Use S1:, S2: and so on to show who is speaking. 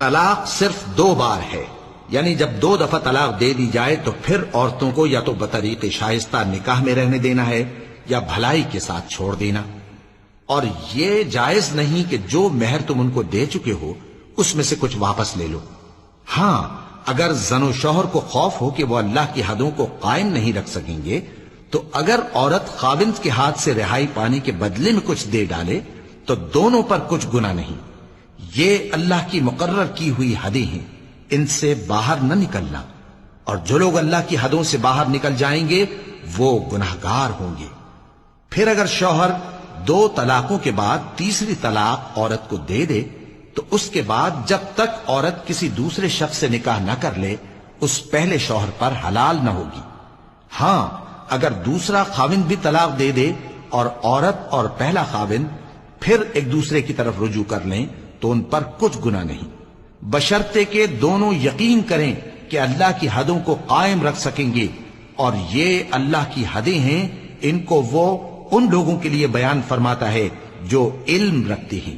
S1: طلاق صرف 2 بار ہے، یعنی جب 2 دفعہ طلاق دے دی جائے تو پھر عورتوں کو یا تو بطریق شائستہ نکاح میں رہنے دینا ہے یا بھلائی کے ساتھ چھوڑ دینا، اور یہ جائز نہیں کہ جو مہر تم ان کو دے چکے ہو اس میں سے کچھ واپس لے لو۔ ہاں اگر زن و شوہر کو خوف ہو کہ وہ اللہ کی حدوں کو قائم نہیں رکھ سکیں گے تو اگر عورت خاوند کے ہاتھ سے رہائی پانے کے بدلے میں کچھ دے ڈالے تو دونوں پر کچھ گناہ نہیں۔ یہ اللہ کی مقرر کی ہوئی حدیں ہیں، ان سے باہر نہ نکلنا، اور جو لوگ اللہ کی حدوں سے باہر نکل جائیں گے وہ گناہگار ہوں گے۔ پھر اگر شوہر 2 طلاقوں کے بعد تیسری طلاق عورت کو دے دے تو اس کے بعد جب تک عورت کسی دوسرے شخص سے نکاح نہ کر لے اس پہلے شوہر پر حلال نہ ہوگی۔ ہاں اگر دوسرا خاوند بھی طلاق دے دے اور عورت اور پہلا خاوند پھر ایک دوسرے کی طرف رجوع کر لیں تو ان پر کچھ گناہ نہیں، بشرطے کہ دونوں یقین کریں کہ اللہ کی حدوں کو قائم رکھ سکیں گے، اور یہ اللہ کی حدیں ہیں، ان کو وہ ان لوگوں کے لیے بیان فرماتا ہے جو علم رکھتے ہیں۔